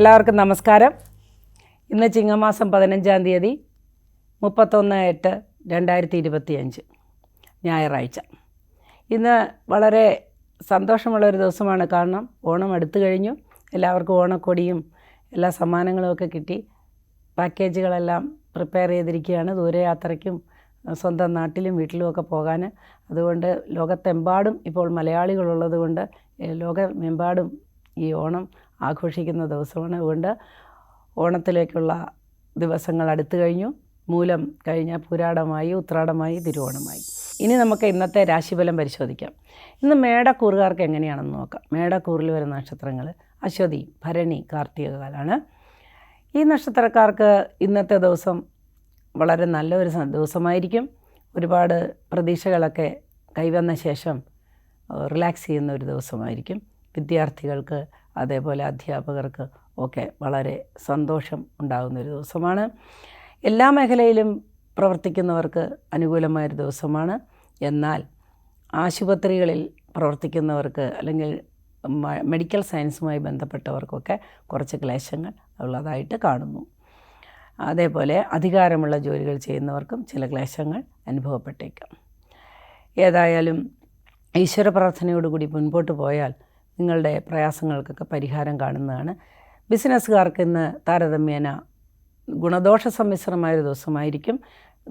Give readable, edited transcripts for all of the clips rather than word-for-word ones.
എല്ലാവർക്കും നമസ്കാരം. ഇന്ന് ചിങ്ങമാസം 15-ാം തീയതി 31/8/2025 ഞായറാഴ്ച. ഇന്ന് വളരെ സന്തോഷമുള്ളൊരു ദിവസമാണ്. കാരണം ഓണം അടുത്തു കഴിഞ്ഞു. എല്ലാവർക്കും ഓണക്കൊടിയും എല്ലാ സമ്മാനങ്ങളുമൊക്കെ കിട്ടി. പാക്കേജുകളെല്ലാം പ്രിപ്പയർ ചെയ്തിരിക്കുകയാണ് ദൂരയാത്രയ്ക്കും സ്വന്തം നാട്ടിലും വീട്ടിലുമൊക്കെ പോകാൻ. അതുകൊണ്ട് ലോകത്തെമ്പാടും ഇപ്പോൾ മലയാളികളുള്ളത് കൊണ്ട് ലോകമെമ്പാടും ഈ ഓണം ആഘോഷിക്കുന്ന ദിവസമാണ്. അതുകൊണ്ട് ഓണത്തിലേക്കുള്ള ദിവസങ്ങൾ അടുത്തു കഴിഞ്ഞു. മൂലം കഴിഞ്ഞ പുരാടമായി, ഉത്രാടമായി, തിരുവോണമായി. ഇനി നമുക്ക് ഇന്നത്തെ രാശിഫലം പരിശോധിക്കാം. ഇന്ന് മേടക്കൂറുകാർക്ക് എങ്ങനെയാണെന്ന് നോക്കാം. മേടക്കൂറിൽ വരുന്ന നക്ഷത്രങ്ങൾ അശ്വതി, ഭരണി, കാർത്തികകാലാണ്. ഈ നക്ഷത്രക്കാർക്ക് ഇന്നത്തെ ദിവസം വളരെ നല്ലൊരു ദിവസമായിരിക്കും. ഒരുപാട് പ്രതീക്ഷകളൊക്കെ കൈവന്ന ശേഷം റിലാക്സ് ചെയ്യുന്ന ഒരു ദിവസമായിരിക്കും. വിദ്യാർത്ഥികൾക്ക് അതേപോലെ അധ്യാപകർക്ക് ഒക്കെ വളരെ സന്തോഷം ഉണ്ടാകുന്നൊരു ദിവസമാണ്. എല്ലാ മേഖലയിലും പ്രവർത്തിക്കുന്നവർക്ക് അനുകൂലമായൊരു ദിവസമാണ്. എന്നാൽ ആശുപത്രികളിൽ പ്രവർത്തിക്കുന്നവർക്ക് അല്ലെങ്കിൽ മെഡിക്കൽ സയൻസുമായി ബന്ധപ്പെട്ടവർക്കൊക്കെ കുറച്ച് ക്ലേശങ്ങൾ ഉള്ളതായിട്ട് കാണുന്നു. അതേപോലെ അധികാരമുള്ള ജോലികൾ ചെയ്യുന്നവർക്കും ചില ക്ലേശങ്ങൾ അനുഭവപ്പെട്ടേക്കാം. ഏതായാലും ഈശ്വര പ്രാർത്ഥനയോടുകൂടി മുൻപോട്ട് പോയാൽ നിങ്ങളുടെ പ്രയാസങ്ങൾക്കൊക്കെ പരിഹാരം കാണുന്നതാണ്. ബിസിനസ്സുകാർക്ക് ഇന്ന് താരതമ്യേന ഗുണദോഷ സമ്മിശ്രമായൊരു ദിവസമായിരിക്കും.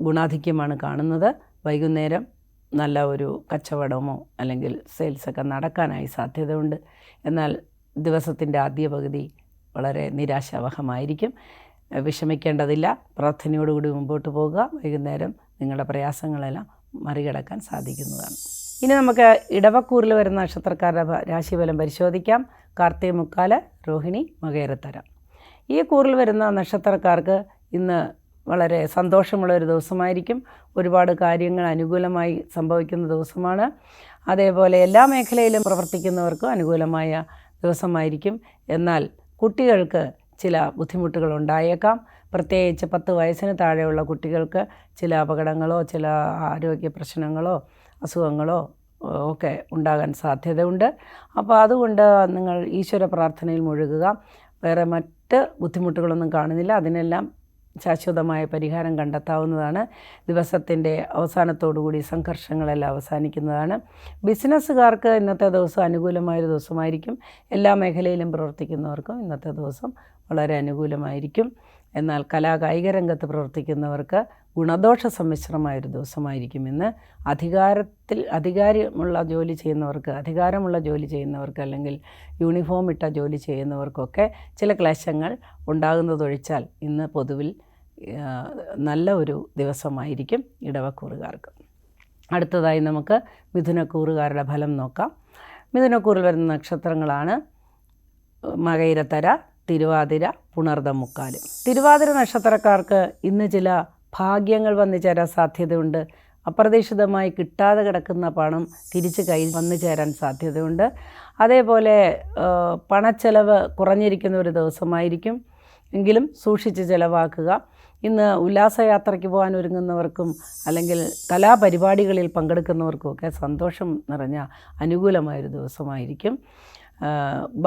ഗുണാധിക്യമാണ് കാണുന്നത്. വൈകുന്നേരം നല്ല ഒരു കച്ചവടമോ അല്ലെങ്കിൽ സെയിൽസൊക്കെ നടക്കാനായി സാധ്യതയുണ്ട്. എന്നാൽ ദിവസത്തിൻ്റെ ആദ്യ പകുതി വളരെ നിരാശാവഹമായിരിക്കും. വിഷമിക്കേണ്ടതില്ല. പ്രാർത്ഥനയോടുകൂടി മുമ്പോട്ട് പോകുക. വൈകുന്നേരം നിങ്ങളുടെ പ്രയാസങ്ങളെല്ലാം മറികടക്കാൻ സാധിക്കുന്നതാണ്. ഇനി നമുക്ക് ഇടവക്കൂറിൽ വരുന്ന നക്ഷത്രക്കാരുടെ രാശിഫലം പരിശോധിക്കാം. കാർത്തിക, മുക്കാല്, രോഹിണി, മകേരത്തര. ഈ കൂറിൽ വരുന്ന നക്ഷത്രക്കാർക്ക് ഇന്ന് വളരെ സന്തോഷമുള്ളൊരു ദിവസമായിരിക്കും. ഒരുപാട് കാര്യങ്ങൾ അനുകൂലമായി സംഭവിക്കുന്ന ദിവസമാണ്. അതേപോലെ എല്ലാ മേഖലയിലും പ്രവർത്തിക്കുന്നവർക്കും അനുകൂലമായ ദിവസമായിരിക്കും. എന്നാൽ കുട്ടികൾക്ക് ചില ബുദ്ധിമുട്ടുകൾ ഉണ്ടായേക്കാം. പ്രത്യേകിച്ച് 10 വയസ്സിന് താഴെയുള്ള കുട്ടികൾക്ക് ചില അപകടങ്ങളോ ചില ആരോഗ്യ പ്രശ്നങ്ങളോ അസുഖങ്ങളോ ഒക്കെ ഉണ്ടാകാൻ സാധ്യതയുണ്ട്. അപ്പോൾ അതുകൊണ്ട് നിങ്ങൾ ഈശ്വര പ്രാർത്ഥനയിൽ മുഴുകുക. വേറെ മറ്റ് ബുദ്ധിമുട്ടുകളൊന്നും കാണുന്നില്ല. അതിനെല്ലാം ശാശ്വതമായ പരിഹാരം കണ്ടെത്താവുന്നതാണ്. ദിവസത്തിൻ്റെ അവസാനത്തോടുകൂടി സംഘർഷങ്ങളെല്ലാം അവസാനിക്കുന്നതാണ്. ബിസിനസ്സുകാർക്ക് ഇന്നത്തെ ദിവസം അനുകൂലമായൊരു ദിവസമായിരിക്കും. എല്ലാ മേഖലയിലും പ്രവർത്തിക്കുന്നവർക്കും ഇന്നത്തെ ദിവസം വളരെ അനുകൂലമായിരിക്കും. എന്നാൽ കലാകായിക രംഗത്ത് പ്രവർത്തിക്കുന്നവർക്ക് ഗുണദോഷ സമ്മിശ്രമായൊരു ദിവസമായിരിക്കും ഇന്ന്. അധികാരമുള്ള ജോലി ചെയ്യുന്നവർക്ക് അല്ലെങ്കിൽ യൂണിഫോം ഇട്ട ജോലി ചെയ്യുന്നവർക്കൊക്കെ ചില ക്ലേശങ്ങൾ ഉണ്ടാകുന്നതൊഴിച്ചാൽ ഇന്ന് പൊതുവിൽ നല്ല ഒരു ദിവസമായിരിക്കും ഇടവക്കൂറുകാർക്ക്. അടുത്തതായി നമുക്ക് മിഥുനക്കൂറുകാരുടെ ഫലം നോക്കാം. മിഥുനക്കൂറിൽ വരുന്ന നക്ഷത്രങ്ങളാണ് മകയിരത്തര, തിരുവാതിര, പുണർദം, മുക്കാല്. തിരുവാതിര നക്ഷത്രക്കാർക്ക് ഇന്ന് ചില ഭാഗ്യങ്ങൾ വന്നു ചേരാൻ സാധ്യതയുണ്ട്. അപ്രതീക്ഷിതമായി കിട്ടാതെ കിടക്കുന്ന പണം തിരിച്ച് കയ്യിൽ വന്നു ചേരാൻ സാധ്യതയുണ്ട്. അതേപോലെ പണച്ചെലവ് കുറഞ്ഞിരിക്കുന്ന ഒരു ദിവസമായിരിക്കും. എങ്കിലും സൂക്ഷിച്ച് ചിലവാക്കുക. ഇന്ന് ഉല്ലാസയാത്രയ്ക്ക് പോകാൻ ഒരുങ്ങുന്നവർക്കും അല്ലെങ്കിൽ കലാപരിപാടികളിൽ പങ്കെടുക്കുന്നവർക്കുമൊക്കെ സന്തോഷം നിറഞ്ഞ അനുകൂലമായൊരു ദിവസമായിരിക്കും.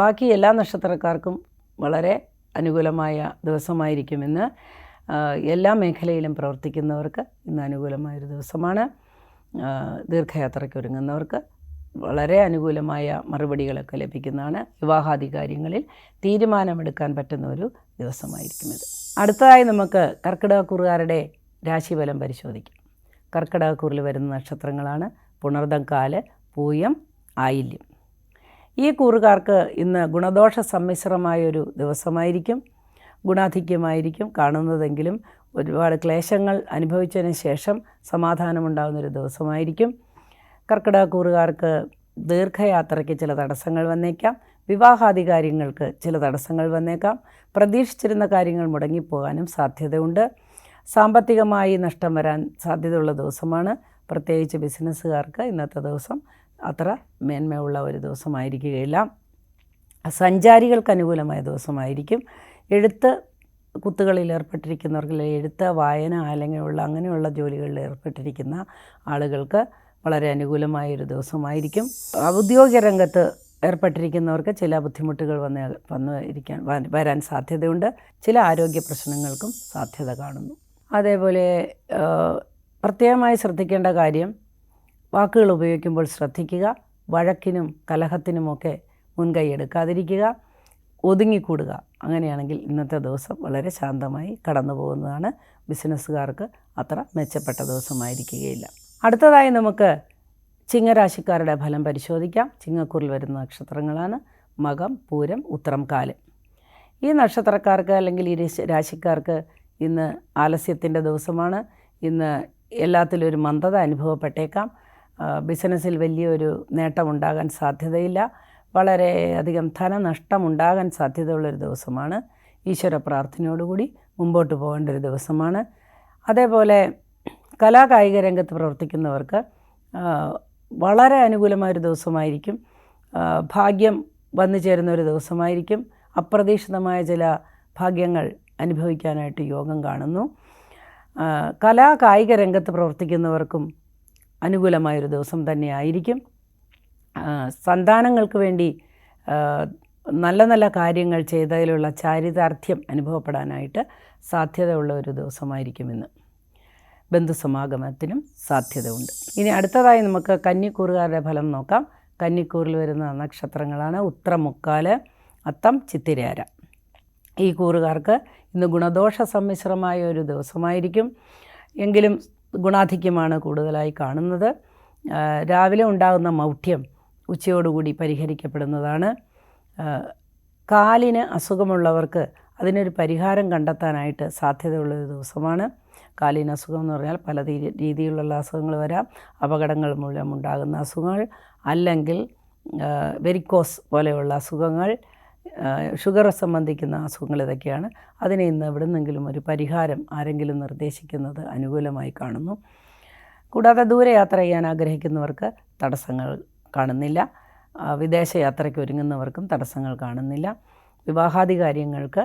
ബാക്കി എല്ലാ നക്ഷത്രക്കാർക്കും വളരെ അനുകൂലമായ ദിവസമായിരിക്കും ഇന്ന്. എല്ലാ മേഖലയിലും പ്രവർത്തിക്കുന്നവർക്ക് ഇന്ന് അനുകൂലമായൊരു ദിവസമാണ്. ദീർഘയാത്രയ്ക്ക് ഒരുങ്ങുന്നവർക്ക് വളരെ അനുകൂലമായ മറുപടികളൊക്കെ ലഭിക്കുന്നതാണ്. വിവാഹാദി കാര്യങ്ങളിൽ തീരുമാനമെടുക്കാൻ പറ്റുന്ന ഒരു ദിവസമായിരിക്കും ഇത്. അടുത്തതായി നമുക്ക് കർക്കിടകക്കൂറുകാരുടെ രാശിഫലം പരിശോധിക്കാം. കർക്കിടകക്കൂറിൽ വരുന്ന നക്ഷത്രങ്ങളാണ് പുണർദം, കാല്, പൂയം, ആയില്യം. ഈ കൂറുകാർക്ക് ഇന്ന് ഗുണദോഷ സമ്മിശ്രമായൊരു ദിവസമായിരിക്കും. ഗുണാധിക്യമായിരിക്കും കാണുന്നതെങ്കിലും ഒരുപാട് ക്ലേശങ്ങൾ അനുഭവിച്ചതിന് ശേഷം സമാധാനമുണ്ടാകുന്നൊരു ദിവസമായിരിക്കും. കർക്കിടകക്കൂറുകാർക്ക് ദീർഘയാത്രയ്ക്ക് ചില തടസ്സങ്ങൾ വന്നേക്കാം. വിവാഹാദി കാര്യങ്ങൾക്ക് ചില തടസ്സങ്ങൾ വന്നേക്കാം. പ്രതീക്ഷിച്ചിരുന്ന കാര്യങ്ങൾ മുടങ്ങിപ്പോകാനും സാധ്യതയുണ്ട്. സാമ്പത്തികമായി നഷ്ടം വരാൻ സാധ്യതയുള്ള ദിവസമാണ്. പ്രത്യേകിച്ച് ബിസിനസ്സുകാർക്ക് ഇന്നത്തെ ദിവസം അത്ര മേന്മയുള്ള ഒരു ദിവസമായിരിക്കുകയില്ല. സഞ്ചാരികൾക്ക് അനുകൂലമായ ദിവസമായിരിക്കും. എഴുത്ത് കുത്തുകളിൽ ഏർപ്പെട്ടിരിക്കുന്നവർക്ക്, എഴുത്ത്, വായന അല്ലെങ്കിൽ അങ്ങനെയുള്ള ജോലികളിൽ ഏർപ്പെട്ടിരിക്കുന്ന ആളുകൾക്ക് വളരെ അനുകൂലമായൊരു ദിവസമായിരിക്കും. ഔദ്യോഗിക രംഗത്ത് ഏർപ്പെട്ടിരിക്കുന്നവർക്ക് ചില ബുദ്ധിമുട്ടുകൾ വരാൻ സാധ്യതയുണ്ട്. ചില ആരോഗ്യ പ്രശ്നങ്ങൾക്കും സാധ്യത കാണുന്നു. അതേപോലെ പ്രത്യേകമായി ശ്രദ്ധിക്കേണ്ട കാര്യം, വാക്കുകൾ ഉപയോഗിക്കുമ്പോൾ ശ്രദ്ധിക്കുക. വഴക്കിനും കലഹത്തിനുമൊക്കെ മുൻകൈ എടുക്കാതിരിക്കുക, ഒതുങ്ങിക്കൂടുക. അങ്ങനെയാണെങ്കിൽ ഇന്നത്തെ ദിവസം വളരെ ശാന്തമായി കടന്നു പോകുന്നതാണ്. ബിസിനസ്സുകാർക്ക് അത്ര മെച്ചപ്പെട്ട ദിവസമായിരിക്കുകയില്ല. അടുത്തതായി നമുക്ക് ചിങ്ങരാശിക്കാരുടെ ഫലം പരിശോധിക്കാം. ചിങ്ങക്കൂറിൽ വരുന്ന നക്ഷത്രങ്ങളാണ് മകം, പൂരം, ഉത്രം, കാല്. ഈ നക്ഷത്രക്കാർക്ക് അല്ലെങ്കിൽ ഈ രാശിക്കാർക്ക് ഇന്ന് ആലസ്യത്തിൻ്റെ ദിവസമാണ്. ഇന്ന് എല്ലാത്തിലും ഒരു മന്ദത അനുഭവപ്പെട്ടേക്കാം. ബിസിനസ്സിൽ വലിയൊരു നേട്ടമുണ്ടാകാൻ സാധ്യതയില്ല. വളരെയധികം ധനനഷ്ടമുണ്ടാകാൻ സാധ്യതയുള്ളൊരു ദിവസമാണ്. ഈശ്വര പ്രാർത്ഥനയോടുകൂടി മുമ്പോട്ട് പോകേണ്ട ഒരു ദിവസമാണ്. അതേപോലെ കലാകായിക രംഗത്ത് പ്രവർത്തിക്കുന്നവർക്ക് വളരെ അനുകൂലമായൊരു ദിവസമായിരിക്കും. ഭാഗ്യം വന്നു ചേരുന്ന ഒരു ദിവസമായിരിക്കും. അപ്രതീക്ഷിതമായ ചില ഭാഗ്യങ്ങൾ അനുഭവിക്കാനായിട്ട് യോഗം കാണുന്നു. കലാകായിക രംഗത്ത് പ്രവർത്തിക്കുന്നവർക്കും അനുകൂലമായൊരു ദിവസം തന്നെയായിരിക്കും. സന്താനങ്ങൾക്ക് വേണ്ടി നല്ല നല്ല കാര്യങ്ങൾ ചെയ്തതിലുള്ള ചാരിതാർത്ഥ്യം അനുഭവപ്പെടാനായിട്ട് സാധ്യതയുള്ള ഒരു ദിവസമായിരിക്കും ഇന്ന്. ബന്ധുസമാഗമത്തിനും സാധ്യതയുണ്ട്. ഇനി അടുത്തതായി നമുക്ക് കന്നിക്കൂറുകാരുടെ ഫലം നോക്കാം. കന്നിക്കൂറിൽ വരുന്ന നക്ഷത്രങ്ങളാണ് ഉത്രം, മുക്കാല്, അത്തം, ചിത്തിരേര. ഈ കൂറുകാർക്ക് ഇന്ന് ഗുണദോഷ സമ്മിശ്രമായ ഒരു ദിവസമായിരിക്കും. എങ്കിലും ഗുണാധിക്യമാണ് കൂടുതലായി കാണുന്നത്. രാവിലെ ഉണ്ടാകുന്ന മൗഢ്യം ഉച്ചയോടുകൂടി പരിഹരിക്കപ്പെടുന്നതാണ്. കാലിന് അസുഖമുള്ളവർക്ക് അതിനൊരു പരിഹാരം കണ്ടെത്താനായിട്ട് സാധ്യതയുള്ളൊരു ദിവസമാണ്. കാലിന് അസുഖം എന്ന് പറഞ്ഞാൽ പല രീതിയിലുള്ള അസുഖങ്ങൾ വരാം. അപകടങ്ങൾ മൂലം ഉണ്ടാകുന്ന അസുഖങ്ങൾ, അല്ലെങ്കിൽ വെരിക്കോസ് പോലെയുള്ള അസുഖങ്ങൾ, ഷുഗർ സംബന്ധിക്കുന്ന അസുഖങ്ങൾ, ഇതൊക്കെയാണ്. അതിനെ ഇന്ന് എവിടെ നിന്നെങ്കിലും ഒരു പരിഹാരം ആരെങ്കിലും നിർദ്ദേശിക്കുന്നത് അനുകൂലമായി കാണുന്നു. കൂടാതെ ദൂരയാത്ര ചെയ്യാൻ ആഗ്രഹിക്കുന്നവർക്ക് തടസ്സങ്ങൾ കാണുന്നില്ല. വിദേശ യാത്രയ്ക്ക് ഒരുങ്ങുന്നവർക്കും തടസ്സങ്ങൾ കാണുന്നില്ല. വിവാഹാദി കാര്യങ്ങൾക്ക്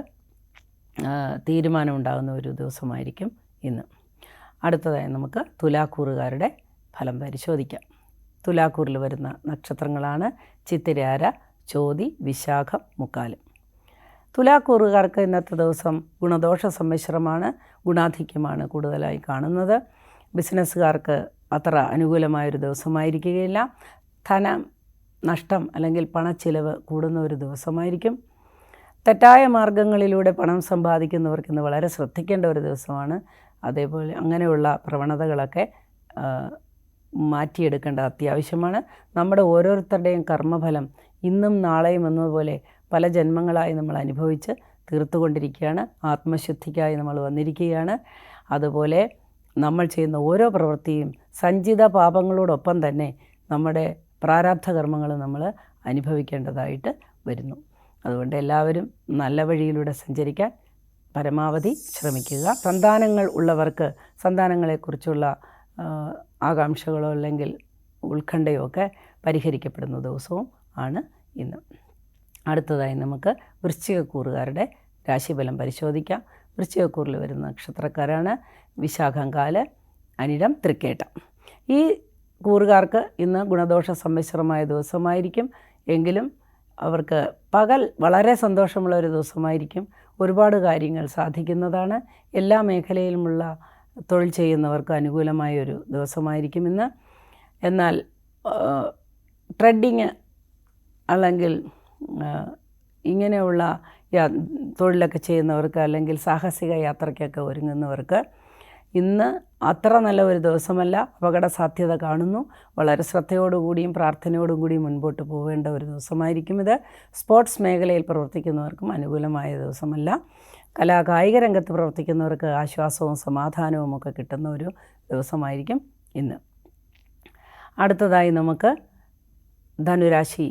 തീരുമാനമുണ്ടാകുന്ന ഒരു ദിവസമായിരിക്കും ഇന്ന്. അടുത്തതായി നമുക്ക് തുലാക്കൂറുകാരുടെ ഫലം പരിശോധിക്കാം. തുലാക്കൂറിൽ വരുന്ന നക്ഷത്രങ്ങളാണ് ചിത്തിരേര, ചോതി, വിശാഖം, മുക്കാലും. തുലാക്കൂറുകാർക്ക് ഇന്നത്തെ ദിവസം ഗുണദോഷ സമ്മിശ്രമാണ്. ഗുണാധിക്യമാണ് കൂടുതലായി കാണുന്നത്. ബിസിനസ്സുകാർക്ക് അത്ര അനുകൂലമായൊരു ദിവസമായിരിക്കുകയില്ല. ധന നഷ്ടം അല്ലെങ്കിൽ പണച്ചിലവ് കൂടുന്ന ഒരു ദിവസമായിരിക്കും. തെറ്റായ മാർഗങ്ങളിലൂടെ പണം സമ്പാദിക്കുന്നവർക്ക് ഇന്ന് വളരെ ശ്രദ്ധിക്കേണ്ട ഒരു ദിവസമാണ്. അതേപോലെ അങ്ങനെയുള്ള പ്രവണതകളൊക്കെ മാറ്റിയെടുക്കേണ്ടത് അത്യാവശ്യമാണ്. നമ്മുടെ ഓരോരുത്തരുടെയും കർമ്മഫലം ഇന്നും നാളെയും എന്നതുപോലെ പല ജന്മങ്ങളായി നമ്മൾ അനുഭവിച്ച് തീർത്തുകൊണ്ടിരിക്കുകയാണ്. ആത്മശുദ്ധിക്കായി നമ്മൾ വന്നിരിക്കുകയാണ്. അതുപോലെ നമ്മൾ ചെയ്യുന്ന ഓരോ പ്രവൃത്തിയും സഞ്ചിത പാപങ്ങളോടൊപ്പം തന്നെ നമ്മുടെ പ്രാരാബ്ധ കർമ്മങ്ങൾ നമ്മൾ അനുഭവിക്കേണ്ടതായിട്ട് വരുന്നു. അതുകൊണ്ട് എല്ലാവരും നല്ല വഴിയിലൂടെ സഞ്ചരിക്കാൻ പരമാവധി ശ്രമിക്കുക. സന്താനങ്ങൾ ഉള്ളവർക്ക് സന്താനങ്ങളെക്കുറിച്ചുള്ള ആകാംക്ഷകളോ അല്ലെങ്കിൽ ഉത്കണ്ഠയോ ഒക്കെ പരിഹരിക്കപ്പെടുന്ന ദിവസവും ആണ് ഇന്ന്. അടുത്തതായി നമുക്ക് വൃശ്ചികക്കൂറുകാരുടെ രാശിഫലം പരിശോധിക്കാം. വൃശ്ചികക്കൂറിൽ വരുന്ന നക്ഷത്രക്കാരാണ് വിശാഖം, കാല്, അനിഴം, തൃക്കേട്ടം. ഈ കൂറുകാർക്ക് ഇന്ന് ഗുണദോഷ സമ്മിശ്രമായ ദിവസമായിരിക്കും. എങ്കിലും അവർക്ക് പകൽ വളരെ സന്തോഷമുള്ള ഒരു ദിവസമായിരിക്കും. ഒരുപാട് കാര്യങ്ങൾ സാധിക്കുന്നതാണ്. എല്ലാ മേഖലയിലുമുള്ള തൊഴിൽ ചെയ്യുന്നവർക്ക് അനുകൂലമായൊരു ദിവസമായിരിക്കും ഇന്ന്. എന്നാൽ ട്രെഡിങ് അല്ലെങ്കിൽ ഇങ്ങനെയുള്ള തൊഴിലൊക്കെ ചെയ്യുന്നവർക്ക് അല്ലെങ്കിൽ സാഹസിക യാത്രയ്ക്കൊക്കെ ഒരുങ്ങുന്നവർക്ക് ഇന്ന് അത്ര നല്ല ഒരു ദിവസമല്ല. അപകട സാധ്യത കാണുന്നു. വളരെ ശ്രദ്ധയോടുകൂടിയും പ്രാർത്ഥനയോടും കൂടിയും മുൻപോട്ട് പോവേണ്ട ഒരു ദിവസമായിരിക്കും ഇത്. സ്പോർട്സ് മേഖലയിൽ പ്രവർത്തിക്കുന്നവർക്കും അനുകൂലമായ ദിവസമല്ല. കലാകായിക രംഗത്ത് പ്രവർത്തിക്കുന്നവർക്ക് ആശ്വാസവും സമാധാനവും ഒക്കെ കിട്ടുന്ന ഒരു ദിവസമായിരിക്കും ഇന്ന്. അടുത്തതായി നമുക്ക് ധനുരാശി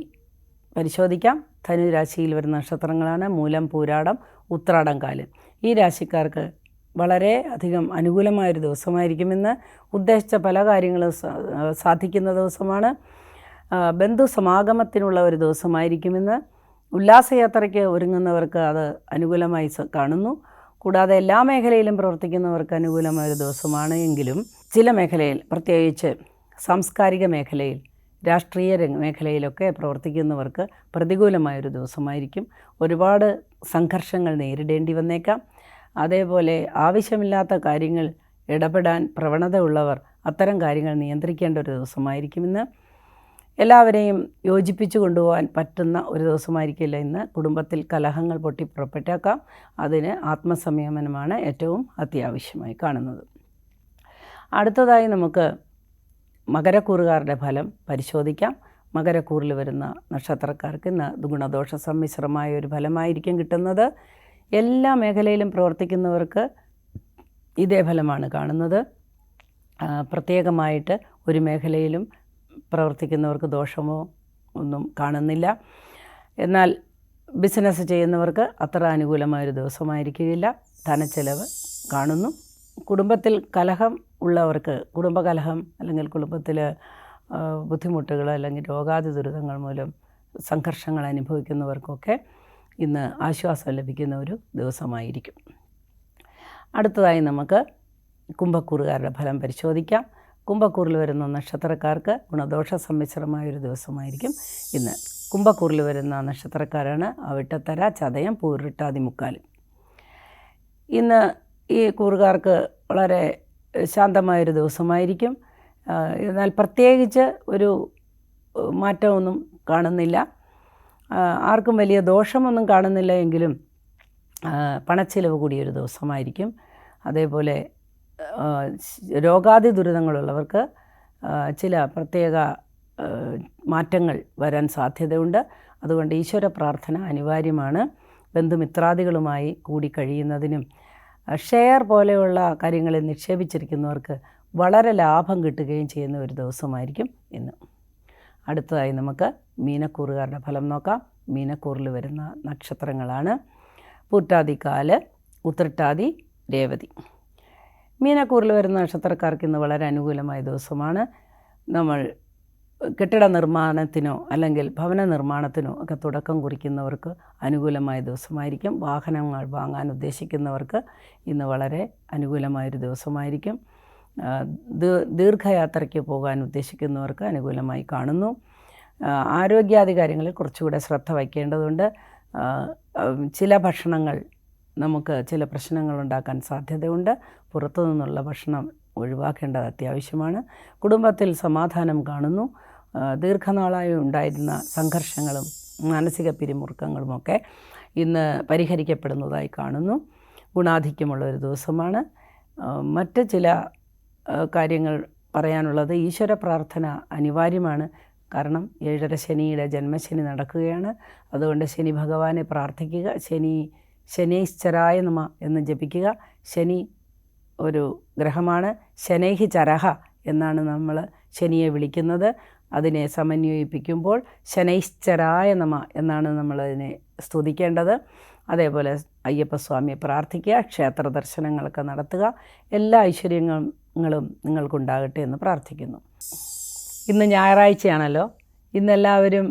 പരിശോധിക്കാം. ധനുരാശിയിൽ വരുന്ന നക്ഷത്രങ്ങളാണ് മൂലം, പൂരാടം, ഉത്രാടം, കാല്. ഈ രാശിക്കാർക്ക് വളരെ അധികം അനുകൂലമായൊരു ദിവസമായിരിക്കും ഇന്ന്. ഉദ്ദേശിച്ച പല കാര്യങ്ങളും സാധിക്കുന്ന ദിവസമാണ്. ബന്ധുസമാഗമത്തിനുള്ള ഒരു ദിവസമായിരിക്കും ഇന്ന്. ഉല്ലാസയാത്രയ്ക്ക് ഒരുങ്ങുന്നവർക്ക് അത് അനുകൂലമായി കാണുന്നു. കൂടാതെ എല്ലാ മേഖലയിലും പ്രവർത്തിക്കുന്നവർക്ക് അനുകൂലമായൊരു ദിവസമാണ്. എങ്കിലും ചില മേഖലയിൽ, പ്രത്യേകിച്ച് സാംസ്കാരിക മേഖലയിൽ, രാഷ്ട്രീയ മേഖലയിലൊക്കെ പ്രവർത്തിക്കുന്നവർക്ക് പ്രതികൂലമായൊരു ദിവസമായിരിക്കും. ഒരുപാട് സംഘർഷങ്ങൾ നേരിടേണ്ടി വന്നേക്കാം. അതേപോലെ ആവശ്യമില്ലാത്ത കാര്യങ്ങൾ ഇടപെടാൻ പ്രവണത ഉള്ളവർ അത്തരം കാര്യങ്ങൾ നിയന്ത്രിക്കേണ്ട ഒരു ദിവസമായിരിക്കും ഇന്ന്. എല്ലാവരെയും യോജിപ്പിച്ചു കൊണ്ടുപോകാൻ പറ്റുന്ന ഒരു ദിവസമായിരിക്കില്ല ഇന്ന്. കുടുംബത്തിൽ കലഹങ്ങൾ പൊട്ടിപ്പുറപ്പെട്ടേക്കാം. അതിന് ആത്മസംയമനമാണ് ഏറ്റവും അത്യാവശ്യമായി കാണുന്നത്. അടുത്തതായി നമുക്ക് മകരക്കൂറുകാരുടെ ഫലം പരിശോധിക്കാം. മകരക്കൂറിൽ വരുന്ന നക്ഷത്രക്കാർക്ക് ഇന്ന് ഗുണദോഷ സമ്മിശ്രമായ ഒരു ഫലമായിരിക്കും കിട്ടുന്നത്. എല്ലാ മേഖലയിലും പ്രവർത്തിക്കുന്നവർക്ക് ഇതേ ഫലമാണ് കാണുന്നത്. പ്രത്യേകമായിട്ട് ഒരു മേഖലയിലും പ്രവർത്തിക്കുന്നവർക്ക് ദോഷമോ ഒന്നും കാണുന്നില്ല. എന്നാൽ ബിസിനസ് ചെയ്യുന്നവർക്ക് അത്ര അനുകൂലമായൊരു ദിവസമായിരിക്കുകയില്ല. ധനച്ചെലവ് കാണുന്നു. കുടുംബത്തിൽ കലഹം ഉള്ളവർക്ക്, കുടുംബകലഹം അല്ലെങ്കിൽ കുടുംബത്തിൽ ബുദ്ധിമുട്ടുകൾ അല്ലെങ്കിൽ രോഗാതി ദുരിതങ്ങൾ മൂലം സംഘർഷങ്ങൾ അനുഭവിക്കുന്നവർക്കൊക്കെ ഇന്ന് ആശ്വാസം ലഭിക്കുന്ന ഒരു ദിവസമായിരിക്കും. അടുത്തതായി നമുക്ക് കുംഭക്കൂറുകാരുടെ ഫലം പരിശോധിക്കാം. കുംഭക്കൂറിൽ വരുന്ന നക്ഷത്രക്കാർക്ക് ഗുണദോഷ സമ്മിശ്രമായൊരു ദിവസമായിരിക്കും ഇന്ന്. കുംഭക്കൂറിൽ വരുന്ന നക്ഷത്രക്കാരാണ് അവിട്ടത്തര, ചതയം, പൂരിട്ടാതി, മുക്കാലും. ഇന്ന് ഈ കൂറുകാർക്ക് വളരെ ശാന്തമായൊരു ദിവസമായിരിക്കും. എന്നാൽ പ്രത്യേകിച്ച് ഒരു മാറ്റമൊന്നും കാണുന്നില്ല. ആർക്കും വലിയ ദോഷമൊന്നും കാണുന്നില്ല എങ്കിലും പണച്ചിലവ് കൂടിയൊരു ദിവസമായിരിക്കും. അതേപോലെ രോഗാതി ദുരിതങ്ങളുള്ളവർക്ക് ചില പ്രത്യേക മാറ്റങ്ങൾ വരാൻ സാധ്യതയുണ്ട്. അതുകൊണ്ട് ഈശ്വര പ്രാർത്ഥന അനിവാര്യമാണ്. ബന്ധുമിത്രാദികളുമായി കൂടി കഴിയുന്നതിനും ഷെയർ പോലെയുള്ള കാര്യങ്ങളിൽ നിക്ഷേപിച്ചിരിക്കുന്നവർക്ക് വളരെ ലാഭം കിട്ടുകയും ചെയ്യുന്ന ഒരു ദിവസമായിരിക്കും ഇന്ന്. അടുത്തതായി നമുക്ക് മീനക്കൂറുകാരുടെ ഫലം നോക്കാം. മീനക്കൂറിൽ വരുന്ന നക്ഷത്രങ്ങളാണ് പൂട്ടാതി, കാല്, ഉത്രട്ടാതി, രേവതി. മീനക്കൂറിൽ വരുന്ന നക്ഷത്രക്കാർക്ക് ഇന്ന് വളരെ അനുകൂലമായ ദിവസമാണ്. നമ്മൾ കെട്ടിട നിർമ്മാണത്തിനോ അല്ലെങ്കിൽ ഭവന നിർമ്മാണത്തിനോ ഒക്കെ തുടക്കം കുറിക്കുന്നവർക്ക് അനുകൂലമായ ദിവസമായിരിക്കും. വാഹനങ്ങൾ വാങ്ങാൻ ഉദ്ദേശിക്കുന്നവർക്ക് ഇന്ന് വളരെ അനുകൂലമായൊരു ദിവസമായിരിക്കും. ദീർഘയാത്രയ്ക്ക് പോകാൻ ഉദ്ദേശിക്കുന്നവർക്ക് അനുകൂലമായി കാണുന്നു. ആരോഗ്യാദി കാര്യങ്ങളിൽ കുറച്ചുകൂടെ ശ്രദ്ധ വയ്ക്കേണ്ടതുണ്ട്. ചില ഭക്ഷണങ്ങൾ നമുക്ക് ചില പ്രശ്നങ്ങൾ ഉണ്ടാക്കാൻ സാധ്യതയുണ്ട്. പുറത്തു നിന്നുള്ള ഭക്ഷണം ഒഴിവാക്കേണ്ടത് അത്യാവശ്യമാണ്. കുടുംബത്തിൽ സമാധാനം കാണുന്നു. ദീർഘനാളായി ഉണ്ടായിരുന്ന സംഘർഷങ്ങളും മാനസിക പിരിമുറുക്കങ്ങളുമൊക്കെ ഇന്ന് പരിഹരിക്കപ്പെടുന്നതായി കാണുന്നു. ഗുണാധിക്യമുള്ള ഒരു ദിവസമാണ്. മറ്റ് ചില കാര്യങ്ങൾ പറയാനുള്ളത്, ഈശ്വര പ്രാർത്ഥന അനിവാര്യമാണ്. കാരണം 7.5 ശനിയുടെ ജന്മശനി നടക്കുകയാണ്. അതുകൊണ്ട് ശനി ഭഗവാനെ പ്രാർത്ഥിക്കുക. ശനൈശ്ചരായ നമ എന്ന് ജപിക്കുക. ശനി ഒരു ഗ്രഹമാണ്. ശനൈഹി ചരഹ എന്നാണ് നമ്മൾ ശനിയെ വിളിക്കുന്നത്. അതിനെ സമന്വയിപ്പിക്കുമ്പോൾ ശനൈശ്ചരായ നമ എന്നാണ് നമ്മളതിനെ സ്തുതിക്കേണ്ടത്. അതേപോലെ അയ്യപ്പസ്വാമിയെ പ്രാർത്ഥിക്കുക. ക്ഷേത്ര ദർശനങ്ങളൊക്കെ നടത്തുക. എല്ലാ ഐശ്വര്യങ്ങളും നിങ്ങൾക്കുണ്ടാകട്ടെ എന്ന് പ്രാർത്ഥിക്കുന്നു. ഇന്ന് ഞായറാഴ്ചയാണല്ലോ. ഇന്നെല്ലാവരും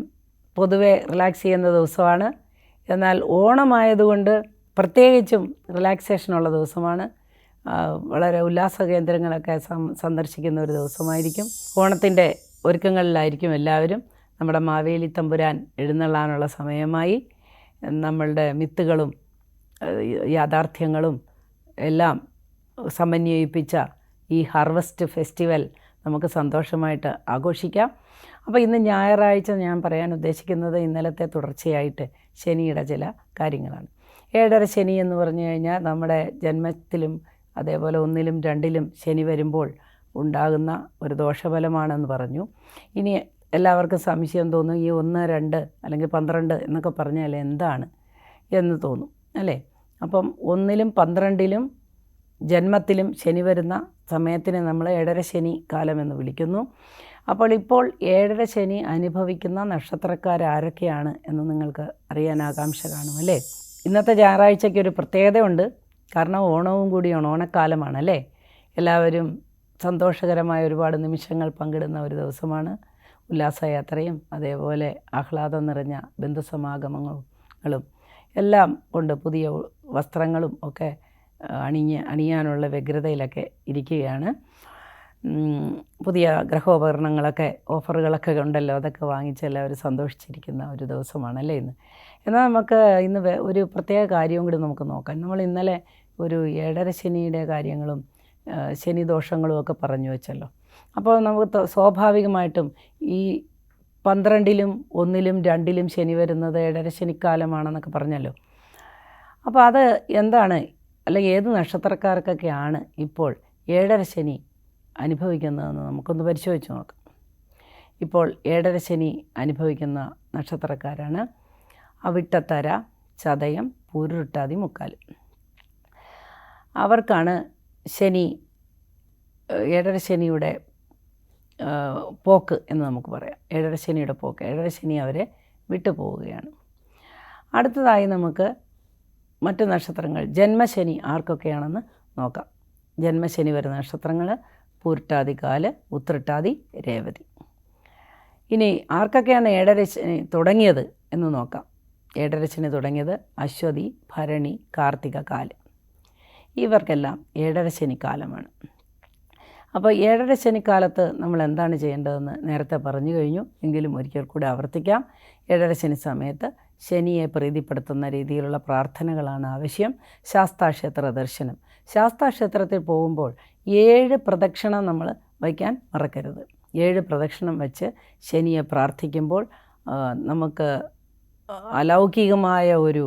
പൊതുവെ റിലാക്സ് ചെയ്യുന്ന ദിവസമാണ്. എന്നാൽ ഓണമായതുകൊണ്ട് പ്രത്യേകിച്ചും റിലാക്സേഷനുള്ള ദിവസമാണ്. വളരെ ഉല്ലാസ കേന്ദ്രങ്ങളൊക്കെ സന്ദർശിക്കുന്ന ഒരു ദിവസമായിരിക്കും. ഓണത്തിൻ്റെ ഒരുക്കങ്ങളിലായിരിക്കും എല്ലാവരും. നമ്മുടെ മാവേലി തമ്പുരാൻ എഴുന്നള്ളാനുള്ള സമയമായി. നമ്മളുടെ മിത്തുകളും യാഥാർത്ഥ്യങ്ങളും എല്ലാം സമന്വയിപ്പിച്ച ഈ ഹാർവസ്റ്റ് ഫെസ്റ്റിവൽ നമുക്ക് സന്തോഷമായിട്ട് ആഘോഷിക്കാം. അപ്പോൾ ഇന്ന് ഞായറാഴ്ച ഞാൻ പറയാൻ ഉദ്ദേശിക്കുന്നത് ഇന്നലത്തെ തുടർച്ചയായിട്ട് ശനിയുടെ ചില കാര്യങ്ങളാണ്. 7.5 ശനി എന്ന് പറഞ്ഞു കഴിഞ്ഞാൽ നമ്മുടെ ജന്മത്തിലും അതേപോലെ 1ലും 2ലും ശനി വരുമ്പോൾ ഉണ്ടാകുന്ന ഒരു ദോഷഫലമാണെന്ന് പറഞ്ഞു. ഇനി എല്ലാവർക്കും സംശയം തോന്നും, ഈ 1, 2 അല്ലെങ്കിൽ 12 എന്നൊക്കെ പറഞ്ഞാൽ എന്താണ് എന്ന് തോന്നും അല്ലേ. അപ്പം 1ലും 12ലും ജന്മത്തിലും ശനി വരുന്ന സമയത്തിനെ നമ്മൾ 7.5 ശനി കാലം എന്ന് വിളിക്കുന്നു. അപ്പോൾ ഇപ്പോൾ 7.5 ശനി അനുഭവിക്കുന്ന നക്ഷത്രക്കാരാരൊക്കെയാണ് എന്ന് നിങ്ങൾക്ക് അറിയാൻ ആകാംക്ഷ കാണും അല്ലേ. ഇന്നത്തെ ഞായറാഴ്ചയ്ക്ക് ഒരു പ്രത്യേകതയുണ്ട്. കാരണം ഓണവും കൂടിയാണ്, ഓണക്കാലമാണല്ലേ. എല്ലാവരും സന്തോഷകരമായ ഒരുപാട് നിമിഷങ്ങൾ പങ്കിടുന്ന ഒരു ദിവസമാണ്. ഉല്ലാസയാത്രയും അതേപോലെ ആഹ്ലാദം നിറഞ്ഞ ബന്ധുസമാഗമങ്ങളും എല്ലാം കൊണ്ട് പുതിയ വസ്ത്രങ്ങളും ഒക്കെ അണിയാനുള്ള വ്യഗ്രതയിലൊക്കെ ഇരിക്കുകയാണ്. പുതിയ ഗ്രഹോപകരണങ്ങളൊക്കെ ഓഫറുകളൊക്കെ ഉണ്ടല്ലോ, അതൊക്കെ വാങ്ങിച്ച് എല്ലാവരും സന്തോഷിച്ചിരിക്കുന്ന ഒരു ദിവസമാണല്ലേ ഇന്ന്. എന്നാൽ നമുക്ക് ഇന്ന് ഒരു പ്രത്യേക കാര്യവും കൂടി നമുക്ക് നോക്കാം. നമ്മൾ ഇന്നലെ ഒരു ഏഴര ശനിയുടെ കാര്യങ്ങളും ശനിദോഷങ്ങളും ഒക്കെ പറഞ്ഞു വെച്ചല്ലോ. അപ്പോൾ നമുക്ക് സ്വാഭാവികമായിട്ടും ഈ 12-ലും 1-ലും 2-ലും ശനി വരുന്നത് ഏഴര ശനിക്കാലമാണെന്നൊക്കെ പറഞ്ഞല്ലോ. അപ്പോൾ അത് എന്താണ്, അല്ലെങ്കിൽ ഏത് നക്ഷത്രക്കാർക്കൊക്കെയാണ് ഇപ്പോൾ ഏഴര ശനി അനുഭവിക്കുന്നതെന്ന് നമുക്കൊന്ന് പരിശോധിച്ച് നോക്കാം. ഇപ്പോൾ ഏഴര ശനി അനുഭവിക്കുന്ന നക്ഷത്രക്കാരാണ് അവിട്ടത്തര, ചതയം, പൂരുരുട്ടാതി, മുക്കാല്. അവർക്കാണ് ശനി, ഏഴര ശനിയുടെ പോക്ക് എന്ന് നമുക്ക് പറയാം. ഏഴര ശനിയുടെ പോക്ക്, ഏഴര ശനി അവരെ വിട്ടു പോവുകയാണ്. അടുത്തതായി നമുക്ക് മറ്റ് നക്ഷത്രങ്ങൾ, ജന്മശനി ആർക്കൊക്കെയാണെന്ന് നോക്കാം. ജന്മശനി വരുന്ന നക്ഷത്രങ്ങൾ പൂരുട്ടാതി, കാല്, ഉത്രട്ടാതി, രേവതി. ഇനി ആർക്കൊക്കെയാണ് ഏഴര ശനി തുടങ്ങിയത് എന്ന് നോക്കാം. ഏഴര ശനി തുടങ്ങിയത് അശ്വതി, ഭരണി, കാർത്തിക, കാല്. ഇവർക്കെല്ലാം ഏഴര ശനിക്കാലമാണ്. അപ്പോൾ ഏഴര ശനിക്കാലത്ത് നമ്മൾ എന്താണ് ചെയ്യേണ്ടതെന്ന് നേരത്തെ പറഞ്ഞു കഴിഞ്ഞു, എങ്കിലും ഒരിക്കൽ കൂടി ആവർത്തിക്കാം. ഏഴര ശനി സമയത്ത് ശനിയെ പ്രീതിപ്പെടുത്തുന്ന രീതിയിലുള്ള പ്രാർത്ഥനകളാണ് ആവശ്യം. ശാസ്താക്ഷേത്ര ദർശനം. ശാസ്താക്ഷേത്രത്തിൽ പോകുമ്പോൾ 7 പ്രദക്ഷിണം നമ്മൾ വയ്ക്കാൻ മറക്കരുത്. 7 പ്രദക്ഷിണം വെച്ച് ശനിയെ പ്രാർത്ഥിക്കുമ്പോൾ നമുക്ക് അലൗകികമായ ഒരു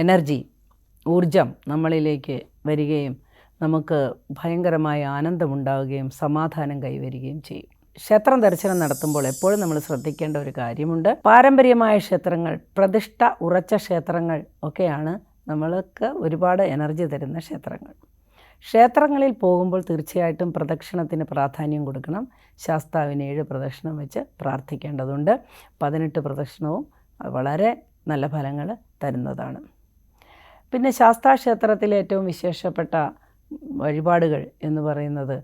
എനർജി, ഊർജം നമ്മളിലേക്ക് വരികയും നമുക്ക് ഭയങ്കരമായ ആനന്ദമുണ്ടാവുകയും സമാധാനം കൈവരികയും ചെയ്യും. ക്ഷേത്രം ദർശനം നടത്തുമ്പോൾ എപ്പോഴും നമ്മൾ ശ്രദ്ധിക്കേണ്ട ഒരു കാര്യമുണ്ട്. പാരമ്പര്യമായ ക്ഷേത്രങ്ങൾ, പ്രതിഷ്ഠ ഉറച്ച ക്ഷേത്രങ്ങൾ ഒക്കെയാണ് നമ്മൾക്ക് ഒരുപാട് എനർജി തരുന്ന ക്ഷേത്രങ്ങൾ. ക്ഷേത്രങ്ങളിൽ പോകുമ്പോൾ തീർച്ചയായിട്ടും പ്രദക്ഷിണത്തിന് പ്രാധാന്യം കൊടുക്കണം. ശാസ്താവിന് 7 പ്രദക്ഷിണം വെച്ച് പ്രാർത്ഥിക്കേണ്ടതുണ്ട്. 18 പ്രദക്ഷിണവും വളരെ നല്ല ഫലങ്ങൾ തരുന്നതാണ്. പിന്നെ ശാസ്താക്ഷേത്രത്തിലെ ഏറ്റവും വിശേഷപ്പെട്ട വഴിപാടുകൾ എന്ന് പറയുന്നത്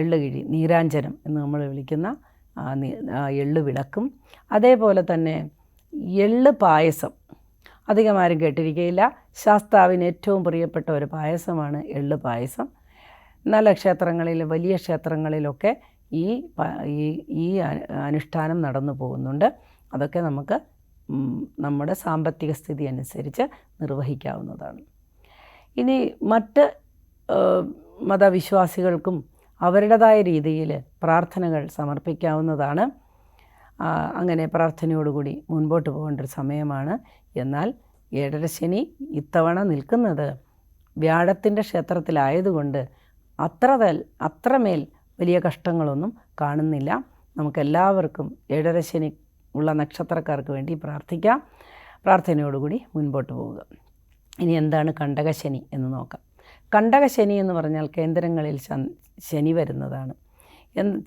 എള്ളുകിഴി, നീരാഞ്ജനം എന്ന് നമ്മൾ വിളിക്കുന്ന എള്ള് വിളക്കും, അതേപോലെ തന്നെ എള്ള് പായസം. അധികം ആരും കേട്ടിരിക്കുകയില്ല. ശാസ്താവിന് ഏറ്റവും പ്രിയപ്പെട്ട ഒരു പായസമാണ് എള്ള് പായസം. നല്ല ക്ഷേത്രങ്ങളിൽ, വലിയ ക്ഷേത്രങ്ങളിലൊക്കെ ഈ അനുഷ്ഠാനം നടന്നു പോകുന്നുണ്ട്. അതൊക്കെ നമുക്ക് നമ്മുടെ സാമ്പത്തിക സ്ഥിതി അനുസരിച്ച് നിർവഹിക്കാവുന്നതാണ്. ഇനി മറ്റ് മതവിശ്വാസികൾക്കും അവരുടേതായ രീതിയിൽ പ്രാർത്ഥനകൾ സമർപ്പിക്കാവുന്നതാണ്. അങ്ങനെ പ്രാർത്ഥനയോടുകൂടി മുൻപോട്ട് പോകേണ്ട ഒരു സമയമാണ്. എന്നാൽ ഏഴര ശനി ഇത്തവണ നിൽക്കുന്നത് വ്യാഴത്തിൻ്റെ ക്ഷേത്രത്തിലായതുകൊണ്ട് അത്രമേൽ വലിയ കഷ്ടങ്ങളൊന്നും കാണുന്നില്ല. നമുക്കെല്ലാവർക്കും ഏഴര ശനി ഉള്ള നക്ഷത്രക്കാർക്ക് വേണ്ടി പ്രാർത്ഥിക്കാം. പ്രാർത്ഥനയോടുകൂടി മുൻപോട്ട് പോവുക. ഇനി എന്താണ് കണ്ടകശനി എന്ന് നോക്കാം. കണ്ടകശനി എന്ന് പറഞ്ഞാൽ കേന്ദ്രങ്ങളിൽ ശനി വരുന്നതാണ്.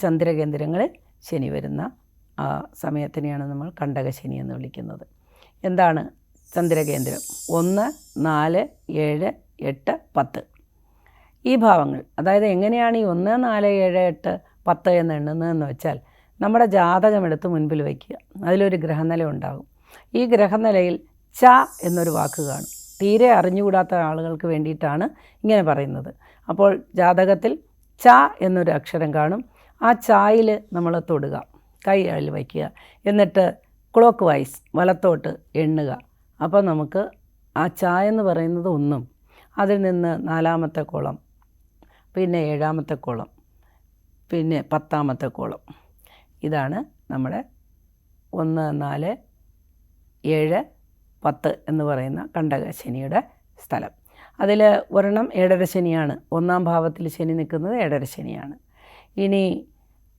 ചന്ദ്രകേന്ദ്രങ്ങളിൽ ശനി വരുന്ന ആ സമയത്തിനെയാണ് നമ്മൾ കണ്ടകശനി എന്ന് വിളിക്കുന്നത്. എന്താണ് ചന്ദ്രകേന്ദ്രം? 1, 4, 7, 8, 10 ഈ ഭാവങ്ങൾ. അതായത് എങ്ങനെയാണ് ഈ 1, 4, 7, 8, 10 എന്ന് എണ്ണുന്നതെന്ന് വെച്ചാൽ, നമ്മുടെ ജാതകം എടുത്ത് മുൻപിൽ വയ്ക്കുക. അതിലൊരു ഗ്രഹനില ഉണ്ടാകും. ഈ ഗ്രഹനിലയിൽ ച എന്നൊരു വാക്ക് കാണും. തീരെ അറിഞ്ഞുകൂടാത്ത ആളുകൾക്ക് വേണ്ടിയിട്ടാണ് ഇങ്ങനെ പറയുന്നത്. അപ്പോൾ ജാതകത്തിൽ ച എന്നൊരു അക്ഷരം കാണും. ആ ചായിൽ നമ്മൾ തൊടുക, കൈയിൽ വയ്ക്കുക. എന്നിട്ട് ക്ലോക്ക് വൈസ് വലത്തോട്ട് എണ്ണുക. അപ്പോൾ നമുക്ക് ആ ച എന്ന് പറയുന്നത് 1, അതിൽ നിന്ന് 4ാമത്തെ കോളം, പിന്നെ 7ാമത്തെ കോളം, പിന്നെ 10ാമത്തെ കോളം. ഇതാണ് നമ്മുടെ 1, 4, 7, 10 എന്ന് പറയുന്ന കണ്ടകശനിയുടെ സ്ഥലം. അതിൽ ഒരെണ്ണം ഏഴര ശനിയാണ്. 1ാം ഭാവത്തിൽ ശനി നിൽക്കുന്നത് ഏഴര ശനിയാണ്. ഇനി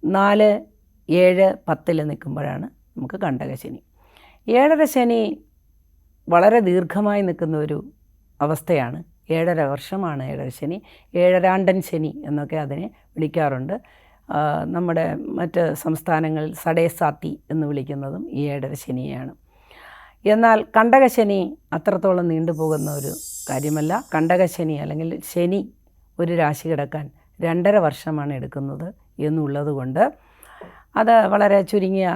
4, 7, 10 നിൽക്കുമ്പോഴാണ് നമുക്ക് കണ്ടകശനി. ഏഴര ശനി വളരെ ദീർഘമായി നിൽക്കുന്ന ഒരു അവസ്ഥയാണ്. 7.5 വർഷമാണ് ഏഴര ശനി. ഏഴരാണ്ടൻ ശനി എന്നൊക്കെ അതിനെ വിളിക്കാറുണ്ട്. നമ്മുടെ മറ്റ് സംസ്ഥാനങ്ങളിൽ സടേസാത്തി എന്ന് വിളിക്കുന്നതും ഈ ഏഴര ശനിയെയാണ്. എന്നാൽ കണ്ടകശനി അത്രത്തോളം നീണ്ടുപോകുന്ന ഒരു കാര്യമല്ല. കണ്ടകശനി അല്ലെങ്കിൽ ശനി ഒരു രാശി കിടക്കാൻ 2.5 വർഷമാണ് എടുക്കുന്നത് എന്നുള്ളത് കൊണ്ട് അത് വളരെ ചുരുങ്ങിയ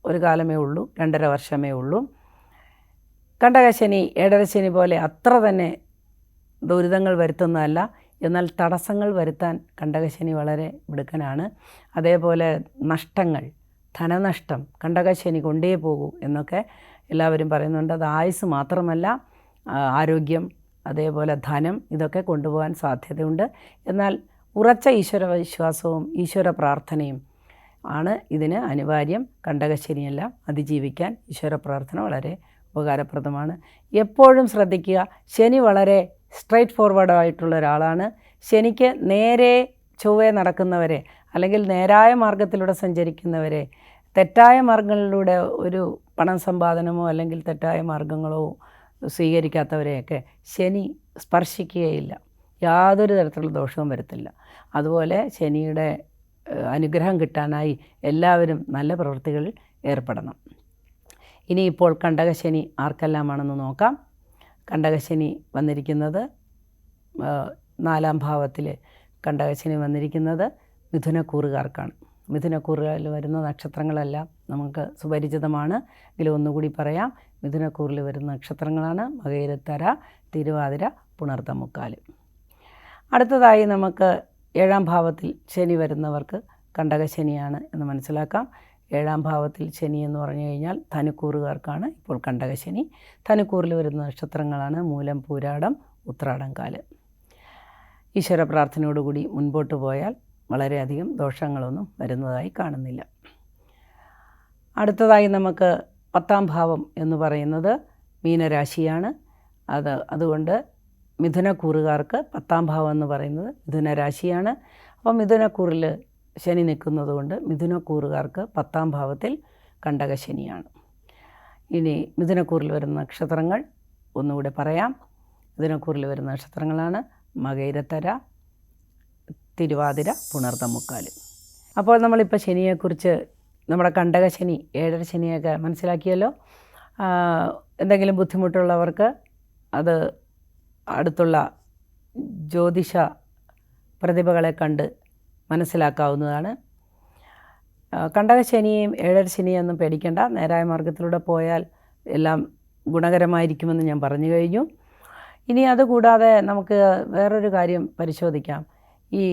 ഒരു കാലമേ ഉള്ളൂ, 2.5 വർഷമേ ഉള്ളൂ. കണ്ടകശനി ഏഴര ശനി പോലെ അത്ര തന്നെ ദുരിതങ്ങൾ വരുത്തുന്നതല്ല. എന്നാൽ തടസ്സങ്ങൾ വരുത്താൻ കണ്ടകശനി വളരെ മിടുക്കനാണ്. അതേപോലെ നഷ്ടങ്ങൾ, ധനനഷ്ടം കണ്ടകശനി കൊണ്ടേ പോകൂ എന്നൊക്കെ എല്ലാവരും പറയുന്നുണ്ട്. അത് ആയുസ് മാത്രമല്ല, ആരോഗ്യം, അതേപോലെ ധനം, ഇതൊക്കെ കൊണ്ടുപോകാൻ സാധ്യതയുണ്ട്. എന്നാൽ ഉറച്ച ഈശ്വര വിശ്വാസവും ഈശ്വര പ്രാർത്ഥനയും ആണ് ഇതിന് അനിവാര്യം. കണ്ടകശനിയെല്ലാം അതിജീവിക്കാൻ ഈശ്വര പ്രാർത്ഥന വളരെ ഉപകാരപ്രദമാണ്. എപ്പോഴും ശ്രദ്ധിക്കുക, ശനി വളരെ സ്ട്രെയിറ്റ് ഫോർവേഡായിട്ടുള്ള ഒരാളാണ്. ശനിക്ക് നേരെ ചൊവ്വേ നടക്കുന്നവരെ അല്ലെങ്കിൽ നേരായ മാർഗത്തിലൂടെ സഞ്ചരിക്കുന്നവരെ, തെറ്റായ മാർഗങ്ങളിലൂടെ ഒരു പണം സമ്പാദനമോ അല്ലെങ്കിൽ തെറ്റായ മാർഗങ്ങളോ സ്വീകരിക്കാത്തവരെയൊക്കെ ശനി സ്പർശിക്കുകയില്ല, യാതൊരു തരത്തിലുള്ള ദോഷവും വരുത്തില്ല. അതുപോലെ ശനിയുടെ അനുഗ്രഹം കിട്ടാനായി എല്ലാവരും നല്ല പ്രവൃത്തികളിൽ ഏർപ്പെടണം. ഇനിയിപ്പോൾ കണ്ടകശനി ആർക്കെല്ലാമാണെന്ന് നോക്കാം. കണ്ടകശനി വന്നിരിക്കുന്നത് 4-ം ഭാവത്തിൽ കണ്ടകശനി വന്നിരിക്കുന്നത് മിഥുനക്കൂറുകാർക്കാണ്. മിഥുനക്കൂറിൽ വരുന്ന നക്ഷത്രങ്ങളെല്ലാം നമുക്ക് സുപരിചിതമാണ്. എങ്കിലും ഒന്നുകൂടി പറയാം. മിഥുനക്കൂറിൽ വരുന്ന നക്ഷത്രങ്ങളാണ് മകയിരത്തര, തിരുവാതിര, പുണർതമുക്കാല്. അടുത്തതായി നമുക്ക് 7-ം ഭാവത്തിൽ ശനി വരുന്നവർക്ക് കണ്ടകശനിയാണ് എന്ന് മനസ്സിലാക്കാം. 7-ം ഭാവത്തിൽ ശനി എന്ന് പറഞ്ഞു കഴിഞ്ഞാൽ ധനുക്കൂറുകാർക്കാണ് ഇപ്പോൾ കണ്ടകശനി. ധനുക്കൂറിൽ വരുന്ന നക്ഷത്രങ്ങളാണ് മൂലം, പൂരാടം, ഉത്രാടം, കാല്. ഈശ്വര പ്രാർത്ഥനയോടുകൂടി മുൻപോട്ട് പോയാൽ വളരെയധികം ദോഷങ്ങളൊന്നും വരുന്നതായി കാണുന്നില്ല. അടുത്തതായി നമുക്ക് 10-ം ഭാവം എന്ന് പറയുന്നത് മീനരാശിയാണ്. അതുകൊണ്ട് മിഥുനക്കൂറുകാർക്ക് 10-ം ഭാവം എന്ന് പറയുന്നത് മിഥുനരാശിയാണ്. അപ്പോൾ മിഥുനക്കൂറിൽ ശനി നിൽക്കുന്നത് കൊണ്ട് മിഥുനക്കൂറുകാർക്ക് 10-ം ഭാവത്തിൽ കണ്ടകശനിയാണ്. ഇനി മിഥുനക്കൂറിൽ വരുന്ന നക്ഷത്രങ്ങൾ ഒന്നുകൂടെ പറയാം. മിഥുനക്കൂറിൽ വരുന്ന നക്ഷത്രങ്ങളാണ് മകയിരത്തര, തിരുവാതിര, പുണർതമുക്കാല്. അപ്പോൾ നമ്മളിപ്പോൾ ശനിയെക്കുറിച്ച്, നമ്മുടെ കണ്ടകശനി, 7ര ശനിയൊക്കെ മനസ്സിലാക്കിയല്ലോ. എന്തെങ്കിലും ബുദ്ധിമുട്ടുള്ളവർക്ക് അത് അടുത്തുള്ള ജ്യോതിഷ പ്രതിഭകളെ കണ്ട് മനസ്സിലാക്കാവുന്നതാണ്. കണ്ടകശനിയെയും 7ര ശനിയൊന്നും പേടിക്കേണ്ട. നേരായ മാർഗത്തിലൂടെ പോയാൽ എല്ലാം ഗുണകരമായിരിക്കുമെന്ന് ഞാൻ പറഞ്ഞു കഴിഞ്ഞു. ഇനി അതുകൂടാതെ നമുക്ക് വേറൊരു കാര്യം പരിശോധിക്കാം. ഈ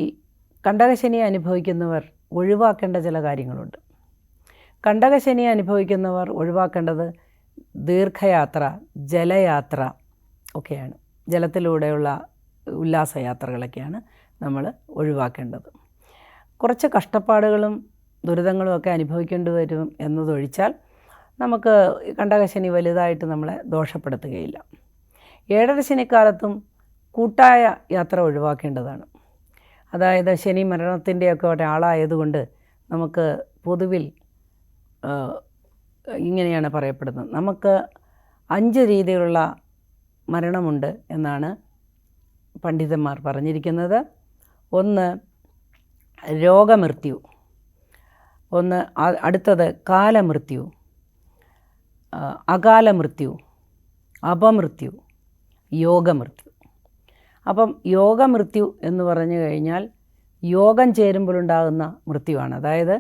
കണ്ടകശനിയെ അനുഭവിക്കുന്നവർ ഒഴിവാക്കേണ്ട ചില കാര്യങ്ങളുണ്ട്. കണ്ടകശനിയെ അനുഭവിക്കുന്നവർ ഒഴിവാക്കേണ്ടത് ദീർഘയാത്ര, ജലയാത്ര ഒക്കെയാണ്. ജലത്തിലൂടെയുള്ള ഉല്ലാസയാത്രകളൊക്കെയാണ് നമ്മൾ ഒഴിവാക്കേണ്ടത്. കുറച്ച് കഷ്ടപ്പാടുകളും ദുരിതങ്ങളും ഒക്കെ അനുഭവിക്കേണ്ടി വരും എന്നതൊഴിച്ചാൽ നമുക്ക് കണ്ടകശനി വലുതായിട്ട് നമ്മളെ ദോഷപ്പെടുത്തുകയില്ല. 7ര ശനിക്കാലത്തും കൂട്ടായ യാത്ര ഒഴിവാക്കേണ്ടതാണ്. അതായത് ശനി മരണത്തിൻ്റെയൊക്കെ ഒരാളായതുകൊണ്ട് നമുക്ക് പൊതുവിൽ ഇങ്ങനെയാണ് പറയപ്പെടുന്നത്. നമുക്ക് 5 രീതിയിലുള്ള മരണമുണ്ട് എന്നാണ് പണ്ഡിതന്മാർ പറഞ്ഞിരിക്കുന്നത്. 1 രോഗമൃത്യു, അടുത്തത് കാലമൃത്യു, അകാലമൃത്യു, അപമൃത്യു, യോഗമൃത്യു. അപ്പം യോഗമൃത്യു എന്ന് പറഞ്ഞു കഴിഞ്ഞാൽ യോഗം ചേരുമ്പോഴുണ്ടാകുന്ന മൃത്യുവാണ്. അതായത്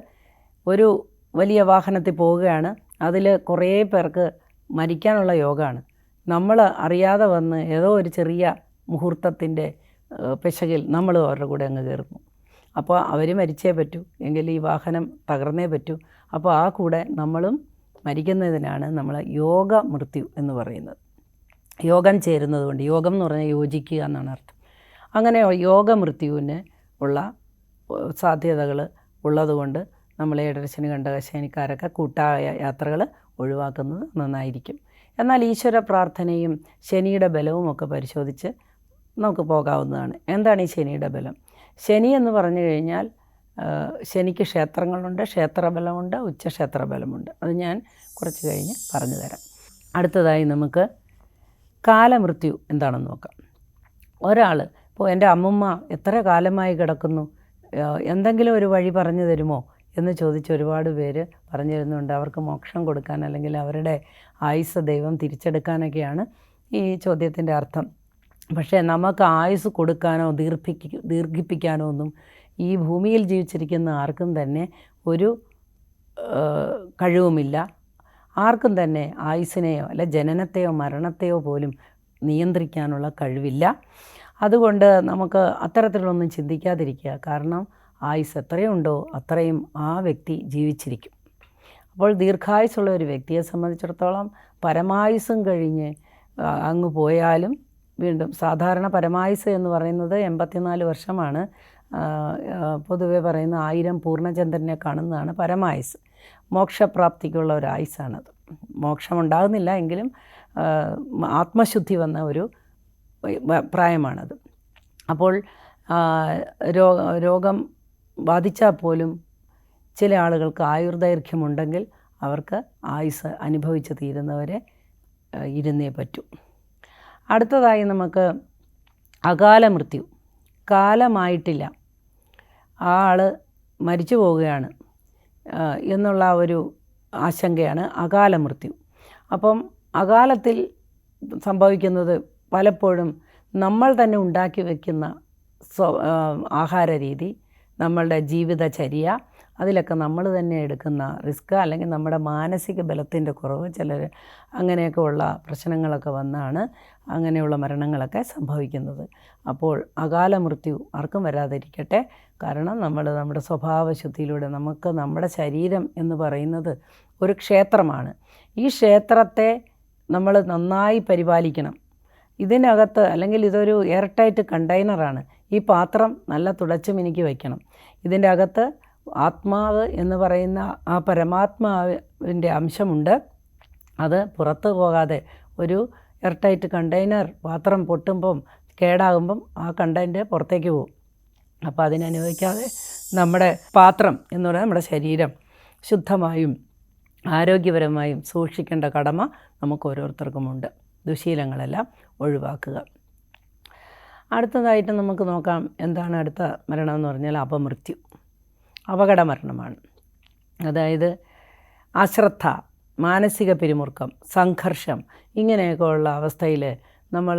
ഒരു വലിയ വാഹനത്തിൽ പോവുകയാണ്, അതിൽ കുറേ പേർക്ക് മരിക്കാനുള്ള യോഗമാണ്. നമ്മൾ അറിയാതെ വന്ന് ഏതോ ഒരു ചെറിയ മുഹൂർത്തത്തിൻ്റെ പിശകിൽ നമ്മൾ അവരുടെ കൂടെ അങ്ങ് കയറുന്നു. അപ്പോൾ അവർ മരിച്ചേ പറ്റൂ, എങ്കിൽ ഈ വാഹനം തകർന്നേ പറ്റൂ. അപ്പോൾ ആ കൂടെ നമ്മളും മരിക്കുന്നതിനാണ് നമ്മൾ യോഗമൃത്യു എന്ന് പറയുന്നത്. യോഗം ചേരുന്നത് കൊണ്ട്, യോഗം എന്ന് പറഞ്ഞാൽ യോജിക്കുക എന്നാണ് അർത്ഥം. അങ്ങനെ യോഗമൃത്യുവിന് ഉള്ള സാധ്യതകൾ ഉള്ളതുകൊണ്ട് നമ്മൾ 7ര ശനി, കണ്ടകശനിക്കാരൊക്കെ കൂട്ടായ യാത്രകൾ ഒഴിവാക്കുന്നത് നന്നായിരിക്കും. എന്നാൽ ഈശ്വര പ്രാർത്ഥനയും ശനിയുടെ ബലവും ഒക്കെ പരിശോധിച്ച് നമുക്ക് പോകാവുന്നതാണ്. എന്താണ് ഈ ശനിയുടെ ബലം? ശനി എന്ന് പറഞ്ഞു കഴിഞ്ഞാൽ ശനിക്ക് ക്ഷേത്രങ്ങളുണ്ട്, ക്ഷേത്രബലമുണ്ട്, ഉച്ചക്ഷേത്രബലമുണ്ട്. അത് ഞാൻ കുറച്ച് കഴിഞ്ഞ് പറഞ്ഞു തരാം. അടുത്തതായി നമുക്ക് കാലമൃത്യു എന്താണെന്ന് നോക്കാം. ഒരാൾ ഇപ്പോൾ എൻ്റെ അമ്മൂമ്മ എത്ര കാലമായി കിടക്കുന്നു, എന്തെങ്കിലും ഒരു വഴി പറഞ്ഞു തരുമോ എന്ന് ചോദിച്ച് ഒരുപാട് പേര് പറഞ്ഞു തരുന്നുണ്ട്. അവർക്ക് മോക്ഷം കൊടുക്കാൻ അല്ലെങ്കിൽ അവരുടെ ആയുസ് ദൈവം തിരിച്ചെടുക്കാനൊക്കെയാണ് ഈ ചോദ്യത്തിൻ്റെ അർത്ഥം. പക്ഷേ നമുക്ക് ആയുസ് കൊടുക്കാനോ ദീർഘിപ്പിക്കാനോ ഒന്നും ഈ ഭൂമിയിൽ ജീവിച്ചിരിക്കുന്ന ആർക്കും തന്നെ ഒരു കഴിവുമില്ല. ആർക്കും തന്നെ ആയുസ്സിനെയോ അല്ല ജനനത്തെയോ മരണത്തെയോ പോലും നിയന്ത്രിക്കാനുള്ള കഴിവില്ല. അതുകൊണ്ട് നമുക്ക് അത്തരത്തിലൊന്നും ചിന്തിക്കാതിരിക്കുക. കാരണം ആയുസ് എത്രയുണ്ടോ അത്രയും ആ വ്യക്തി ജീവിച്ചിരിക്കും. അപ്പോൾ ദീർഘായുസ്സുള്ള ഒരു വ്യക്തിയെ സംബന്ധിച്ചിടത്തോളം പരമായുസ്സും കഴിഞ്ഞ് അങ്ങ് പോയാലും വീണ്ടും സാധാരണ പരമായുസ് എന്ന് പറയുന്നത് 84 വർഷമാണ്. പൊതുവെ പറയുന്ന 1000 പൂർണ്ണചന്ദ്രനെ കാണുന്നതാണ് പരമായുസ്. മോക്ഷപ്രാപ്തിക്കുള്ള ഒരു ആയുസ്സാണത്. മോക്ഷമുണ്ടാകുന്നില്ല എങ്കിലും ആത്മശുദ്ധി വന്ന ഒരു പ്രായമാണത്. അപ്പോൾ രോഗം ബാധിച്ചാൽ പോലും ചില ആളുകൾക്ക് ആയുർദൈർഘ്യമുണ്ടെങ്കിൽ അവർക്ക് ആയുസ് അനുഭവിച്ച് തീരുന്നവരെ ഇരുന്നേ പറ്റൂ. അടുത്തതായി നമുക്ക് അകാല മൃത്യു. കാലമായിട്ടില്ല, ആ ആൾ മരിച്ചു പോവുകയാണ് എന്നുള്ള ഒരു ആശങ്കയാണ് അകാല മൃത്യു. അപ്പം അകാലത്തിൽ സംഭവിക്കുന്നത് പലപ്പോഴും നമ്മൾ തന്നെ ഉണ്ടാക്കി വയ്ക്കുന്ന ആഹാര രീതി, നമ്മളുടെ ജീവിതചര്യ, അതിലൊക്കെ നമ്മൾ തന്നെ എടുക്കുന്ന റിസ്ക്, അല്ലെങ്കിൽ നമ്മുടെ മാനസിക ബലത്തിൻ്റെ കുറവ്, ചിലർ അങ്ങനെയൊക്കെ ഉള്ള പ്രശ്നങ്ങളൊക്കെ വന്നാണ് അങ്ങനെയുള്ള മരണങ്ങളൊക്കെ സംഭവിക്കുന്നത്. അപ്പോൾ അകാല മൃത്യു ആർക്കും വരാതിരിക്കട്ടെ. കാരണം നമ്മുടെ സ്വഭാവശുദ്ധിയിലൂടെ നമുക്ക് നമ്മുടെ ശരീരം എന്ന് പറയുന്നത് ഒരു ക്ഷേത്രമാണ്. ഈ ക്ഷേത്രത്തെ നമ്മൾ നന്നായി പരിപാലിക്കണം. ഇതിനകത്ത്, അല്ലെങ്കിൽ ഇതൊരു എയർ ടൈറ്റ് കണ്ടെയ്നറാണ്, ഈ പാത്രം നല്ല തുടച്ചു മിനുക്കി വയ്ക്കണം. ഇതിൻ്റെ അകത്ത് ആത്മാവ് എന്ന് പറയുന്ന ആ പരമാത്മാവിൻ്റെ അംശമുണ്ട്. അത് പുറത്ത് പോകാതെ ഒരു എയർ ടൈറ്റ് കണ്ടെയ്നർ പാത്രം പൊട്ടുമ്പം കേടാകുമ്പം ആ കണ്ടൻറ്റ് പുറത്തേക്ക് പോകും. അപ്പോൾ അതിനനുവദിക്കാതെ നമ്മുടെ പാത്രം എന്ന് പറയുന്നത് നമ്മുടെ ശരീരം ശുദ്ധമായും ആരോഗ്യപരമായും സൂക്ഷിക്കേണ്ട കടമ നമുക്ക് ഓരോരുത്തർക്കുമുണ്ട്. ദുശീലങ്ങളെല്ലാം ഒഴിവാക്കുക. അടുത്തതായിട്ട് നമുക്ക് നോക്കാം, എന്താണ് അടുത്ത മരണം എന്ന് പറഞ്ഞാൽ അപമൃത്യു, അപകട മരണമാണ്. അതായത് അശ്രദ്ധ, മാനസിക പിരിമുറുക്കം, സംഘർഷം, ഇങ്ങനെയൊക്കെ ഉള്ള അവസ്ഥയിൽ നമ്മൾ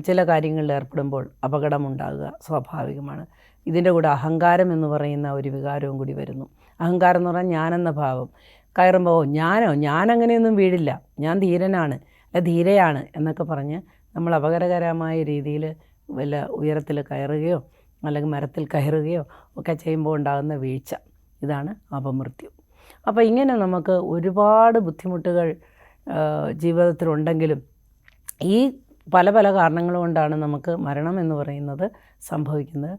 ചില കാര്യങ്ങളിൽ ഏർപ്പെടുമ്പോൾ അപകടമുണ്ടാകുക സ്വാഭാവികമാണ്. ഇതിൻ്റെ കൂടെ അഹങ്കാരം എന്ന് പറയുന്ന ഒരു വികാരവും കൂടി വരുന്നു. അഹങ്കാരം എന്ന് പറഞ്ഞാൽ ഞാനെന്ന ഭാവം. കയറുമ്പോൾ ഞാനങ്ങനെയൊന്നും വീഴില്ല, ഞാൻ ധീരനാണ്, ധീരയാണ് എന്നൊക്കെ പറഞ്ഞ് നമ്മൾ അപകടകരമായ രീതിയിൽ വല്ല ഉയരത്തിൽ കയറുകയോ അല്ലെങ്കിൽ മരത്തിൽ കയറുകയോ ഒക്കെ ചെയ്യുമ്പോൾ ഉണ്ടാകുന്ന വീഴ്ച, ഇതാണ് അപമൃത്യു. അപ്പോൾ ഇങ്ങനെ നമുക്ക് ഒരുപാട് ബുദ്ധിമുട്ടുകൾ ജീവിതത്തിലുണ്ടെങ്കിലും ഈ പല പല കാരണങ്ങൾ കൊണ്ടാണ് നമുക്ക് മരണം എന്ന് പറയുന്നത് സംഭവിക്കുന്നത്.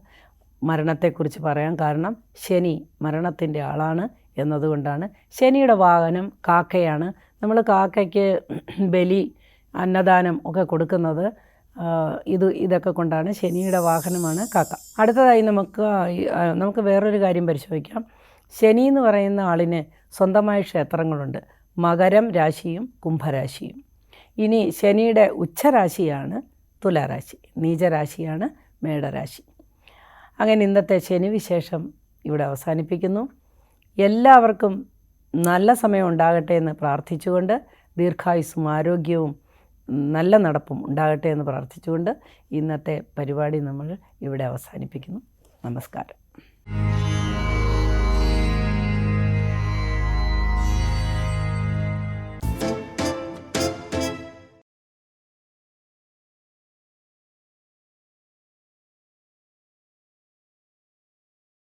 മരണത്തെക്കുറിച്ച് പറയാൻ കാരണം ശനി മരണത്തിൻ്റെ ആളാണ് എന്നതുകൊണ്ടാണ്. ശനിയുടെ വാഹനം കാക്കയാണ്. നമ്മൾ കാക്കയ്ക്ക് ബലി, അന്നദാനം ഒക്കെ കൊടുക്കുന്നത് ഇതൊക്കെ കൊണ്ടാണ്. ശനിയുടെ വാഹനമാണ് കാക്ക. അടുത്തതായി നമുക്ക് വേറൊരു കാര്യം പരിശോധിക്കാം. ശനി എന്ന് പറയുന്ന ആളിന് സ്വന്തമായ ക്ഷേത്രങ്ങളുണ്ട്, മകരം രാശിയും കുംഭരാശിയും. ഇനി ശനിയുടെ ഉച്ചരാശിയാണ് തുലാരാശി, നീചരാശിയാണ് മേടരാശി. അങ്ങനെ ഇന്നത്തെ ശനി വിശേഷം ഇവിടെ അവസാനിപ്പിക്കുന്നു. എല്ലാവർക്കും നല്ല സമയം ഉണ്ടാകട്ടെ എന്ന് പ്രാർത്ഥിച്ചുകൊണ്ട്, ദീർഘായുസ്സും ആരോഗ്യവും നല്ല നടപ്പും ഉണ്ടാകട്ടെ എന്ന് പ്രാർത്ഥിച്ചുകൊണ്ട് ഇന്നത്തെ പരിപാടി നമ്മൾ ഇവിടെ അവസാനിപ്പിക്കുന്നു. നമസ്കാരം.